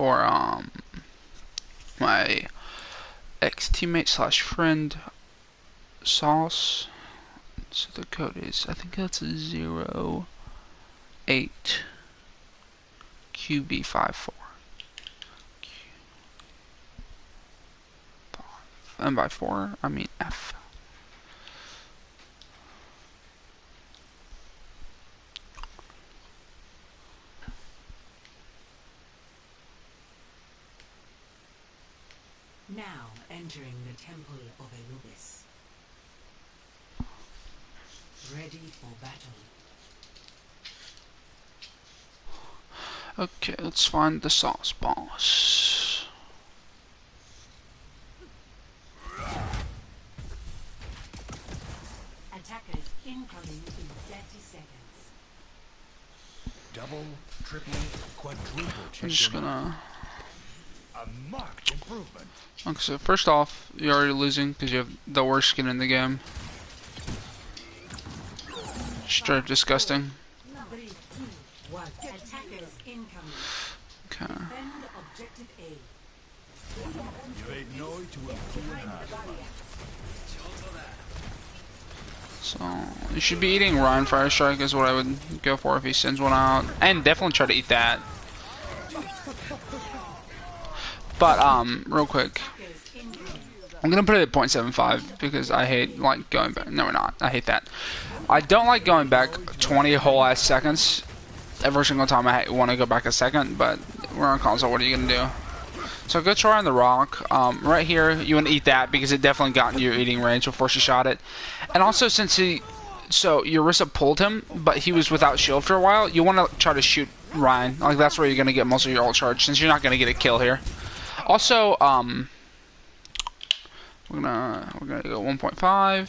for my ex-teammate slash friend Sauce. So the code is, I think that's 08 QB54. And by 4, I mean F. Now entering the Temple of Anubis. Ready for battle. Okay, let's find the Sauce boss. Attackers incoming in 30 seconds. Double, triple, quadruple check. I'm just gonna... A marked improvement. Okay, so first off, you're already losing because you have the worst skin in the game. Straight up disgusting. 3, 2, 1. Attackers incoming. Okay. Defend objective A. You made noise to a So, you should be eating Ryan Fire Strike is what I would go for if he sends one out. And definitely try to eat that. But, real quick. I'm gonna put it at 0.75 because I hate, like, going back. No, we're not. I hate that. I don't like going back 20 whole ass seconds. Every single time I want to go back a second, but we're on console. What are you gonna do? So go try on the rock. Right here, you want to eat that because it definitely got in your eating range before she shot it. And also, since Orisa pulled him, but he was without shield for a while, you want to try to shoot Ryan. Like, that's where you're gonna get most of your ult charge, since you're not gonna get a kill here. Also, we're gonna go 1.5.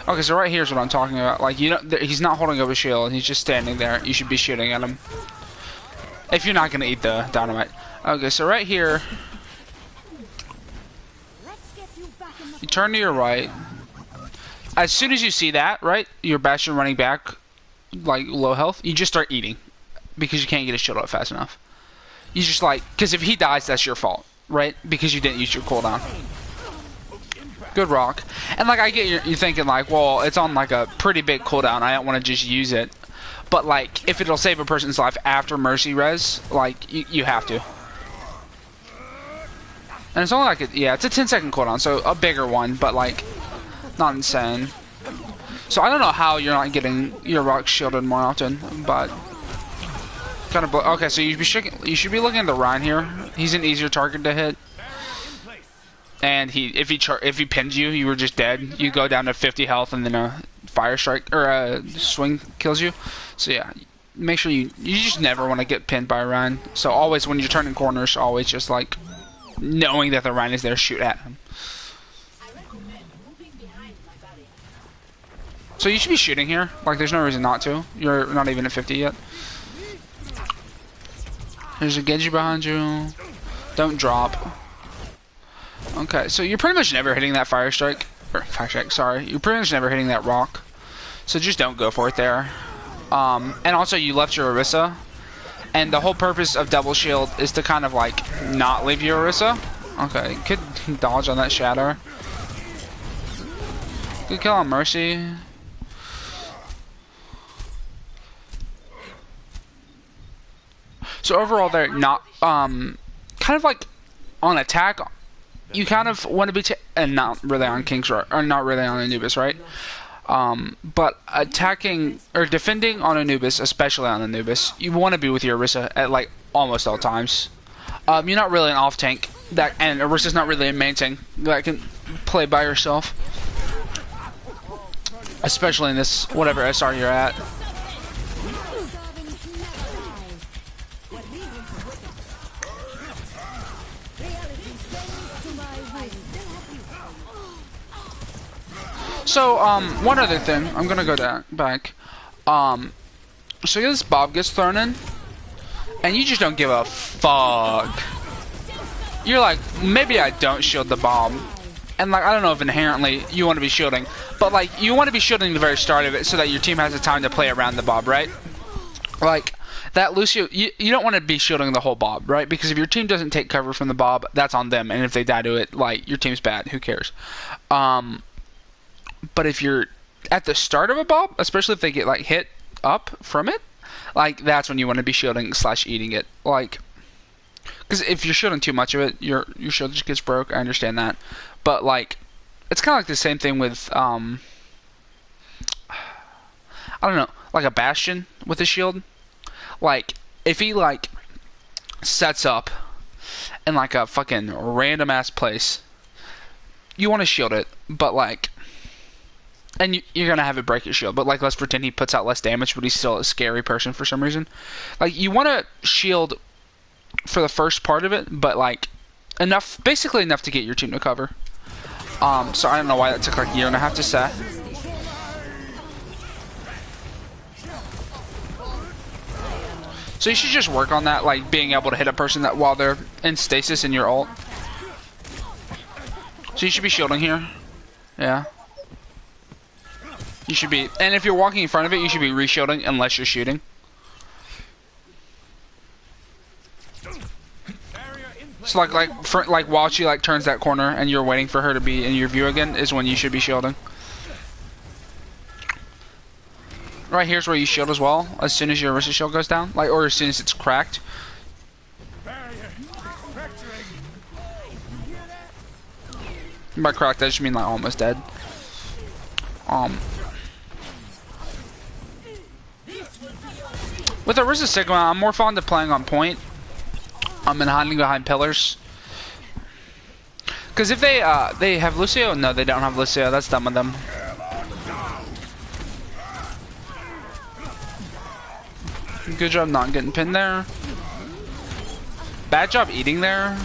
Okay, so right here is what I'm talking about. Like, he's not holding up a shield. He's just standing there. You should be shooting at him. If you're not gonna eat the dynamite. Okay, so right here, you turn to your right. As soon as you see that, right, your Bastion running back, like low health, you just start eating because you can't get his shield up fast enough. You just because if he dies, that's your fault, right? Because you didn't use your cooldown. Good rock. And like, I get you're thinking like, well, it's on like a pretty big cooldown. I don't want to just use it. But like, if it'll save a person's life after Mercy res, like, you have to. And it's only like it's a 10-second cooldown, so a bigger one, but like, not insane. So I don't know how you're not getting your rock shielded more often, but kind of. Okay, so you should be looking at the Ryan here. He's an easier target to hit. And if he pins you, you were just dead. You go down to 50 health, and then a fire strike or a swing kills you. So yeah, make sure you just never want to get pinned by a Ryan. So always when you're turning corners, always just like knowing that the Ryan is there, shoot at him. So you should be shooting here. Like, there's no reason not to. You're not even at 50 yet. There's a Genji behind you. Don't drop. Okay, so you're pretty much never hitting that fire strike. Or fire strike, sorry. You're pretty much never hitting that rock. So just don't go for it there. And also, you left your Orisa. And the whole purpose of double shield is to kind of like not leave your Orisa. Okay, good dodge on that shatter. Good kill on Mercy. So overall, they're not kind of like on attack. You kind of want to be and not really on King's or not really on Anubis, right? But attacking or defending on Anubis, especially on Anubis, you want to be with your Orisa at like almost all times. You're not really an off tank and Orisa's not really a main tank that can play by yourself, especially in this whatever SR you're at. So, one other thing, I'm gonna go back. So this Bob gets thrown in, and you just don't give a fuck. You're like, maybe I don't shield the bomb, and like, I don't know if inherently you want to be shielding, but like, you want to be shielding the very start of it so that your team has the time to play around the Bob, right? Like, That Lucio, you don't want to be shielding the whole Bob, right? Because if your team doesn't take cover from the Bob, that's on them. And if they die to it, like, your team's bad. Who cares? But if you're at the start of a Bob, especially if they get, like, hit up from it, like, that's when you want to be shielding / eating it. Like, because if you're shielding too much of it, your shield just gets broke. I understand that. But, like, it's kind of like the same thing with, I don't know, like a Bastion with a shield. Like, if he, like, sets up in, like, a fucking random-ass place, you want to shield it, but, like, and you're going to have it break your shield, but, like, let's pretend he puts out less damage, but he's still a scary person for some reason. Like, you want to shield for the first part of it, but, like, basically enough to get your team to cover. So I don't know why that took, like, a year and a half to set. So you should just work on that, like being able to hit a person that while they're in stasis in your ult. So you should be shielding here. Yeah. You should be, and if you're walking in front of it, you should be re-shielding unless you're shooting. So like while she like turns that corner and you're waiting for her to be in your view again is when you should be shielding. Right here's where you shield as well, as soon as your Orisa shield goes down, like, or as soon as it's cracked. By cracked, I just mean like almost dead. With Orisa Sigma, I'm more fond of playing on point. And hiding behind pillars. Because if they have Lucio, no, they don't have Lucio. That's dumb of them. Good job not getting pinned there. Bad job eating there.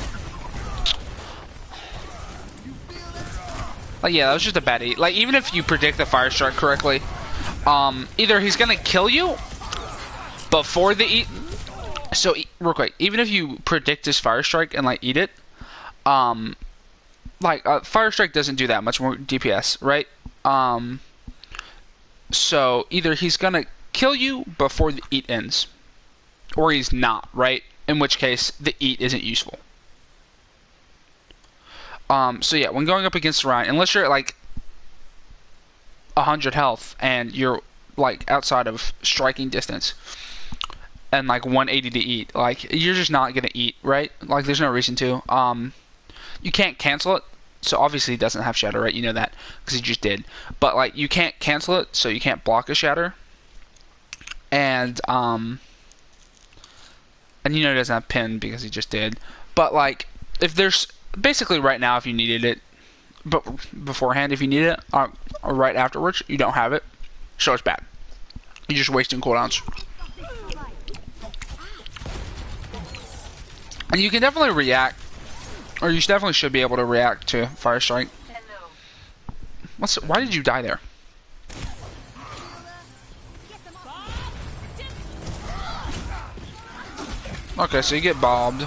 Like, yeah, that was just a bad eat. Like, even if you predict the fire strike correctly, either he's gonna kill you before the eat. So, real quick, even if you predict his fire strike and like eat it, fire strike doesn't do that much more DPS, right? So either he's gonna kill you before the eat ends, or he's not, right? In which case, the eat isn't useful. So yeah, when going up against Ryan, unless you're at like 100 health and you're like outside of striking distance and like 180 to eat, like you're just not gonna eat, right? Like there's no reason to. You can't cancel it, so obviously he doesn't have shatter, right? You know that because he just did. But like you can't cancel it, so you can't block a shatter. And you know he doesn't have pin because he just did. But like if there's basically right now, if you needed it, but beforehand if you need it, or right afterwards, you don't have it, so it's bad. You're just wasting cooldowns. And you can definitely react, or you definitely should be able to react to fire strike. Why did you die there? Okay, so you get bobbed.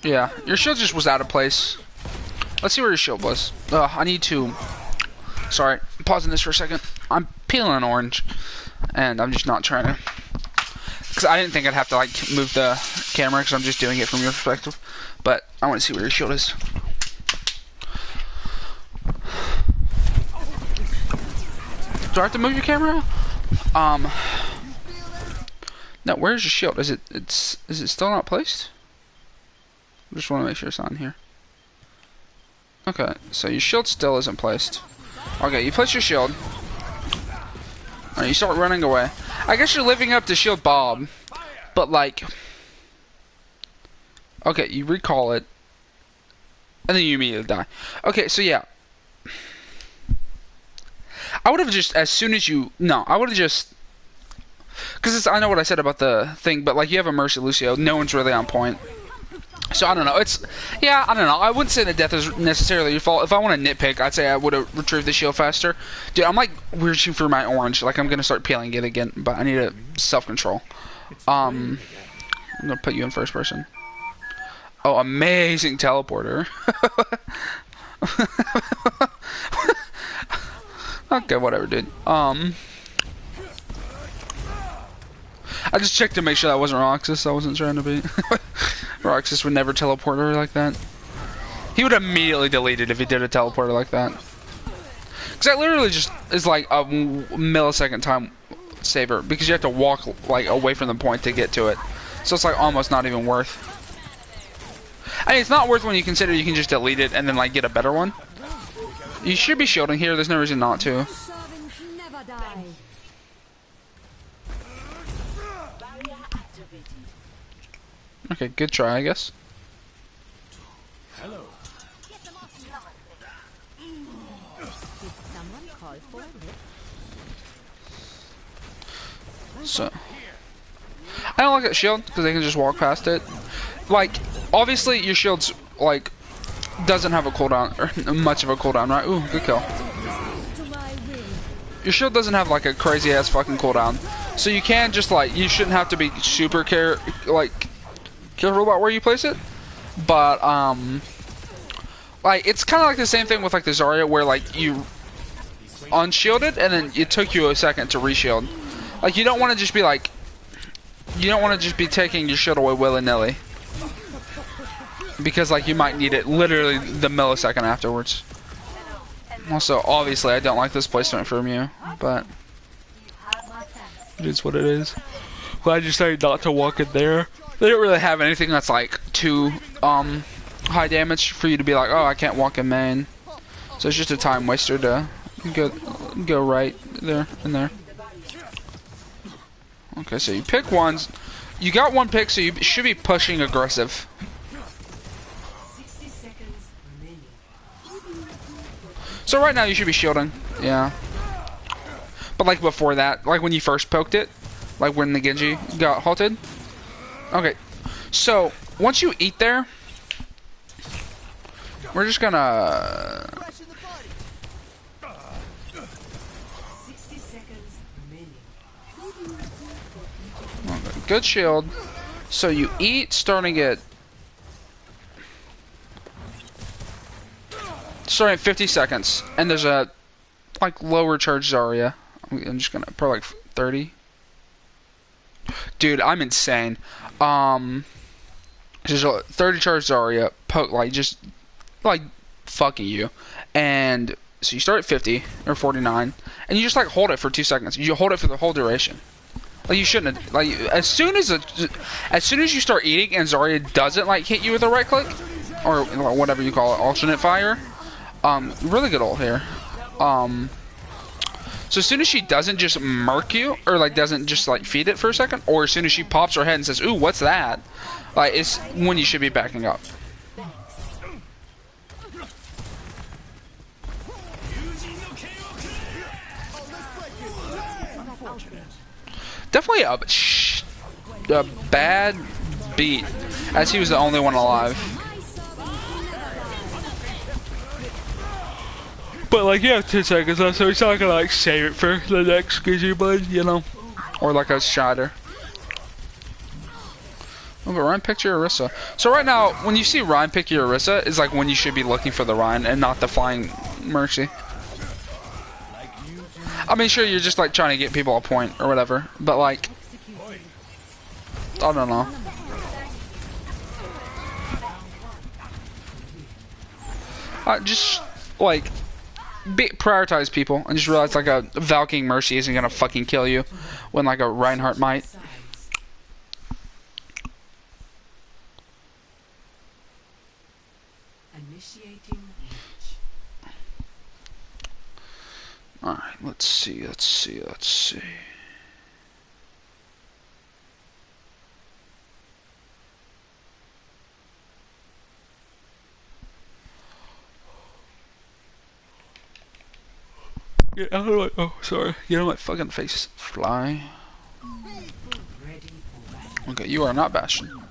Yeah, your shield just was out of place. Let's see where your shield was. I need to... Sorry, I'm pausing this for a second. I'm peeling an orange, and I'm just not trying to... Because I didn't think I'd have to, like, move the camera, because I'm just doing it from your perspective. But I want to see where your shield is. Do I have to move your camera? No, where's your shield? Is it still not placed? I just want to make sure it's on here. Okay, so your shield still isn't placed. Okay, you place your shield. Alright, you start running away. I guess you're living up to shield Bob, but like... Okay, you recall it, and then you immediately die. Okay, so yeah. I would have just, as soon as you... No, I would have just... Because I know what I said about the thing, but like you have a Mercy Lucio, no one's really on point. So I don't know, yeah, I don't know, I wouldn't say that death is necessarily your fault. If I want to nitpick, I'd say I would have retrieved the shield faster. Dude, I'm like reaching for my orange, like I'm going to start peeling it again, but I need a self-control. I'm going to put you in first person. Oh, amazing teleporter. Okay, whatever, dude. I just checked to make sure that wasn't Roxas. I wasn't trying to be. Roxas would never teleport her like that. He would immediately delete it if he did a teleporter like that. Because that literally just is like a millisecond time saver. Because you have to walk like away from the point to get to it. So it's like almost not even worth. I mean, it's not worth when you consider you can just delete it and then like get a better one. You should be shielding here. There's no reason not to. Okay, good try, I guess. Hello. So, I don't like that shield because they can just walk past it. Like, obviously your shield's like doesn't have a cooldown or much of a cooldown, right? Ooh, good kill. Your shield doesn't have like a crazy ass fucking cooldown, so you can just like you shouldn't have to be super careful about where you place it. But like it's kind of like the same thing with like the Zarya where like you unshielded and then it took you a second to reshield. Like you don't want to just be like taking your shield away willy-nilly. Because like you might need it literally the millisecond afterwards. Also, obviously I don't like this placement from you, but it is what it is. Glad you decided not to walk in there. They don't really have anything that's like too high damage for you to be like, oh, I can't walk in main. So it's just a time waster to go right there and there. Okay, so you pick ones. You got one pick, so you should be pushing aggressive. 60 seconds remaining. So right now you should be shielding, yeah. But like before that, like when you first poked it, like when the Genji got halted. Okay, so once you eat there, we're just gonna. 60 seconds remaining. Okay, good shield. So you eat starting at 50 seconds, and there's a like lower charge Zarya. I'm just gonna probably like 30. Dude, I'm insane. There's a 30 charge Zarya poke like just like fucking you, and so you start at 50 or 49, and you just like hold it for 2 seconds. You hold it for the whole duration. Like you shouldn't have, like as soon as you start eating and Zarya doesn't like hit you with a right click or whatever you call it, alternate fire. Really good ult here. So as soon as she doesn't just murk you, or like doesn't just like feed it for a second, or as soon as she pops her head and says, "Ooh, what's that?" Like it's when you should be backing up. Definitely a bad beat, as he was the only one alive. But like, yeah, 10 seconds left, so he's not gonna like save it for the next Gizzy Bud, you know? Or like a shatter. Oh, but Ryan picked your Orisa. So right now, when you see Ryan pick your Orisa, is like when you should be looking for the Ryan and not the flying Mercy. I mean, sure, you're just like trying to get people a point or whatever, but like, I don't know. Just like prioritize people and just realize like a Valkyrie Mercy isn't gonna fucking kill you when like a Reinhardt might. Initiating. All right, let's see. Get out of my, oh, sorry. Get out of my fucking face. Fly. Okay, you are not Bastion.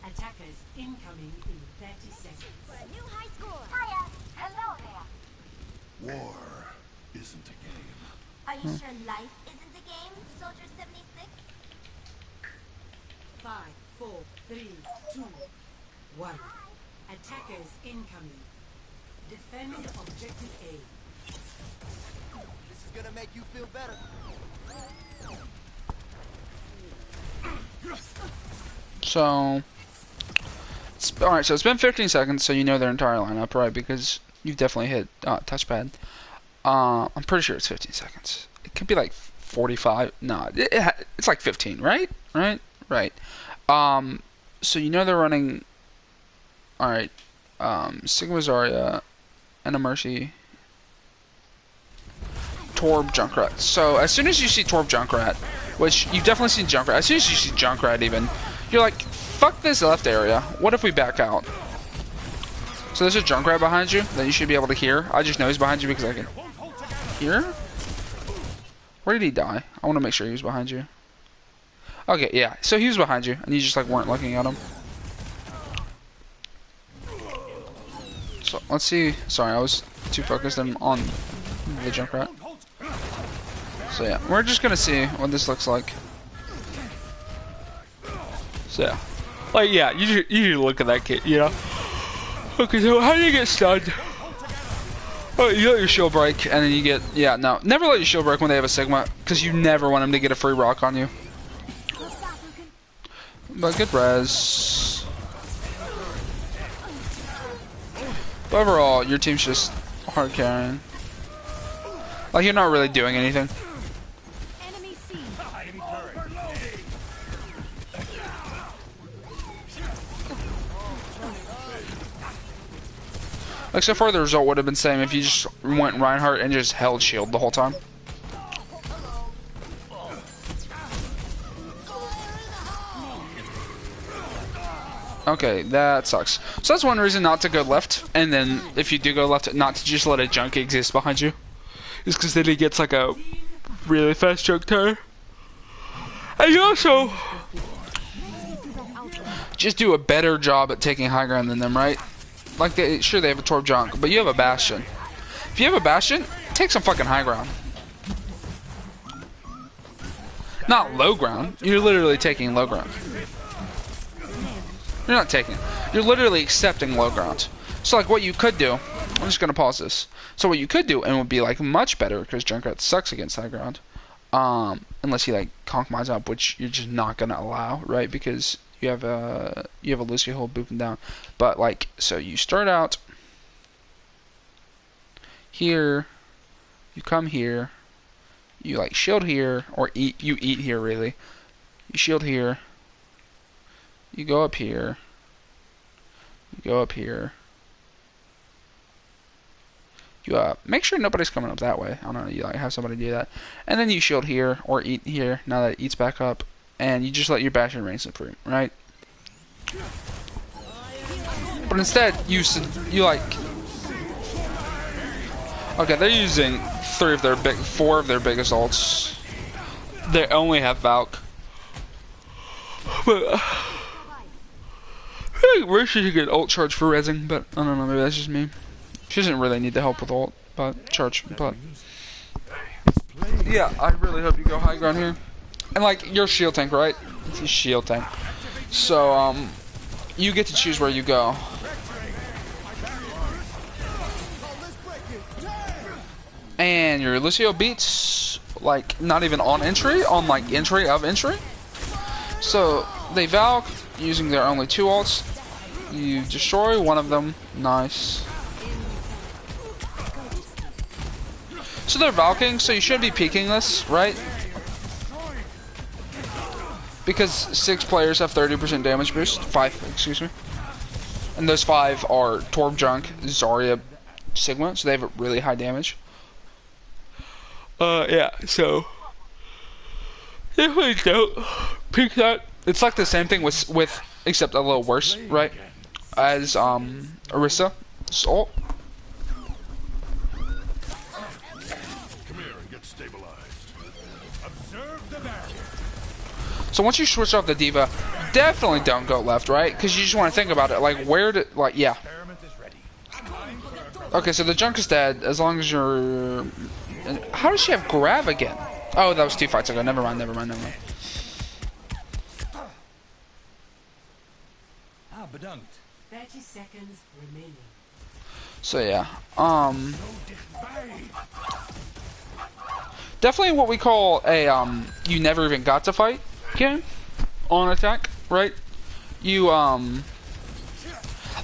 Attackers incoming in 30 seconds. New high score. Hiya. Hello there. War isn't a game. Are you sure life isn't a game, Soldier 76? 5, 4, 3, 2, 1. Attackers incoming. Defend objective A. make you feel better. So, alright, so it's been 15 seconds, so you know their entire lineup, right? Because you've definitely hit touchpad. I'm pretty sure it's 15 seconds. It could be like 45. No, it's like 15, right? Right. So you know they're running. Alright, Sigma Zarya, and a Mercy, Torb, Junkrat. So as soon as you see Torb, Junkrat, which you've definitely seen Junkrat, as soon as you see Junkrat even, you're like, fuck this left area. What if we back out? So there's a Junkrat behind you that you should be able to hear. I just know he's behind you because I can hear. Where did he die? I want to make sure he was behind you. Okay, yeah. So he was behind you, and you just like weren't looking at him. So let's see. Sorry, I was too focused on the Junkrat. So yeah, we're just gonna see what this looks like. So yeah, like yeah, you should look at that kid, you know. Okay, so how do you get stunned? Oh, you let your shield break, and then you get no, never let your shield break when they have a Sigma, because you never want them to get a free rock on you. But good res. But overall, your team's just hard carrying. Like, you're not really doing anything. Enemy seen. Like, so far the result would have been the same if you just went Reinhardt and just held shield the whole time. Okay, that sucks. So that's one reason not to go left, and then if you do go left, not to just let a junk exist behind you. Is because then he gets like a really fast junk tire. And you also just do a better job at taking high ground than them, right? Like, sure, they have a Torb junk, but you have a Bastion. If you have a Bastion, take some fucking high ground. Not low ground. You're literally taking low ground. You're not taking it. You're literally accepting low ground. So, like, what you could do... I'm just going to pause this. So, what you could do, and it would be, like, much better, because Junkrat sucks against high ground. Unless he, like, conk mines up, which you're just not going to allow, right? Because you have a Lucio hold booping down. But, like, so you start out here. You come here. You, like, shield here. Or you eat here, really. You shield here. You go up here. You go up here. You make sure nobody's coming up that way. I don't know. You like have somebody do that, and then you shield here or eat here. Now that it eats back up, and you just let your Bastion reign supreme, right? But instead, you like. Okay, they're using four of their biggest ults. They only have Valk. But I think Mercy should get ult charge for rezzing, but I don't know, maybe that's just me. She doesn't really need the help with ult, but charge, but yeah, I really hope you go high ground here. And like, you're shield tank, right? It's a shield tank. So, you get to choose where you go. And your Lucio beats, like, not even on entry, on like entry of entry. So, they Valk, using their only two ults. You destroy one of them. Nice. So they're Valking, so you should be peeking this, right? Because 6 players have 30% damage boost. 5, excuse me. And those 5 are Torb, Junk, Zarya, Sigma, so they have really high damage. Yeah, so definitely don't peek that. It's like the same thing with except a little worse, right? As Orisa ult. So once you switch off the D.Va, definitely don't go left, right? Because you just want to think about it, like where to, like, yeah. Okay, so the junk is dead as long as you're. How does she have grab again? Oh, that was 2 fights ago. Never mind. 30 seconds remaining. So yeah, definitely what we call a you never even got to fight game on attack, right? You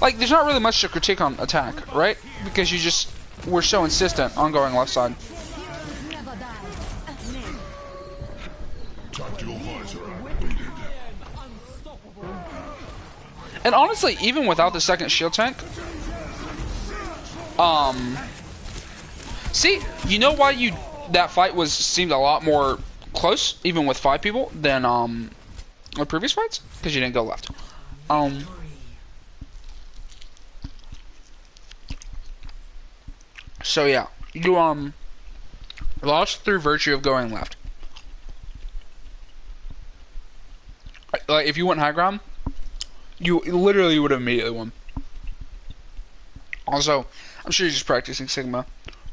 like there's not really much to critique on attack, right? Because you just were so insistent on going left side. Tactical visor activated. And honestly, even without the second shield tank, see, you know why that fight seemed a lot more close, even with 5 people, than the previous fights? Because you didn't go left. So yeah, you lost through virtue of going left. Like if you went high ground, you literally would have immediately won. Also, I'm sure you're just practicing Sigma,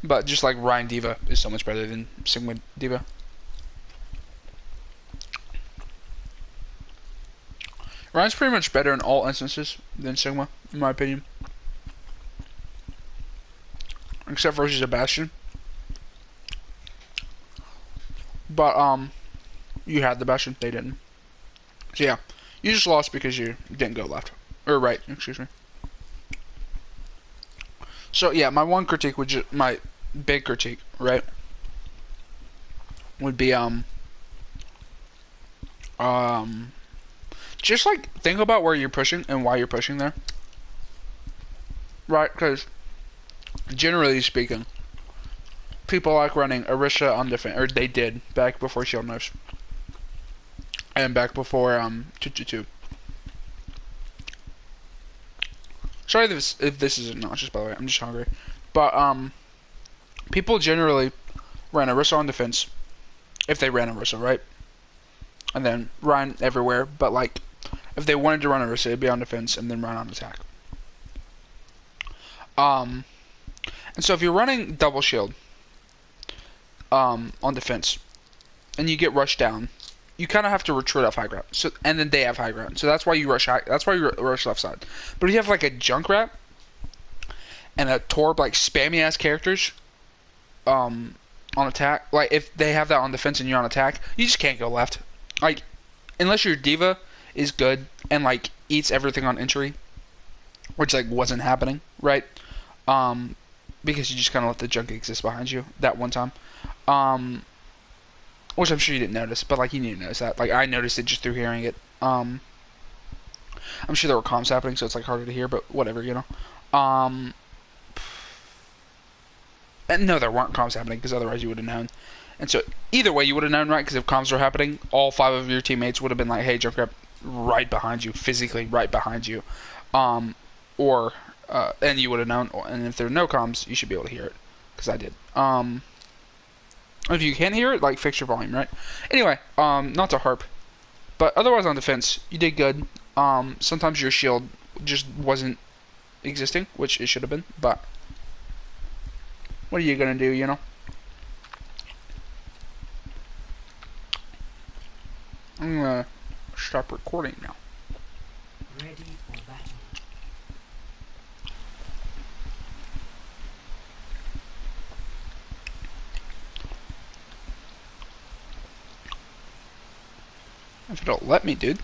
but just like Ryan Diva is so much better than Sigma Diva. Ryan's pretty much better in all instances than Sigma, in my opinion. Except for Sebastian. But, you had the Bastion, they didn't. So yeah, you just lost because you didn't go left. Or right, excuse me. So yeah, my one critique would my big critique, right? Would be, just like, think about where you're pushing and why you're pushing there. Right, because generally speaking, people like running Orisa on defense, or they did back before Shield Nerfs, and back before 222. Sorry if this isn't nauseous, by the way. I'm just hungry. But people generally ran Orisa on defense if they ran Orisa, right? And then run everywhere. But like, if they wanted to run Orisa, it'd be on defense and then run on attack. And so if you're running double shield on defense and you get rushed down, you kind of have to retreat off high ground. So and then they have high ground. So that's why you rush high. That's why you rush left side. But if you have like a Junkrat and a Torb, like spammy ass characters on attack, like if they have that on defense and you're on attack, you just can't go left. Like unless your Diva is good and like eats everything on entry, which like wasn't happening, right? Because you just kind of let the junk exist behind you that one time. Which I'm sure you didn't notice, but like you need to notice that. Like I noticed it just through hearing it. I'm sure there were comms happening, so it's like harder to hear, but whatever, you know. And no, there weren't comms happening because otherwise you would have known. And so either way, you would have known, right? Because if comms were happening, all 5 of your teammates would have been like, "Hey, Junkrat, right behind you, physically right behind you," and you would have known. And if there were no comms, you should be able to hear it, because I did. If you can't hear it, like, fix your volume, right? Anyway, not to harp, but otherwise on defense, you did good. Sometimes your shield just wasn't existing, which it should have been, but what are you gonna do, you know? I'm gonna stop recording now. Ready for battle. If it'll let me, dude.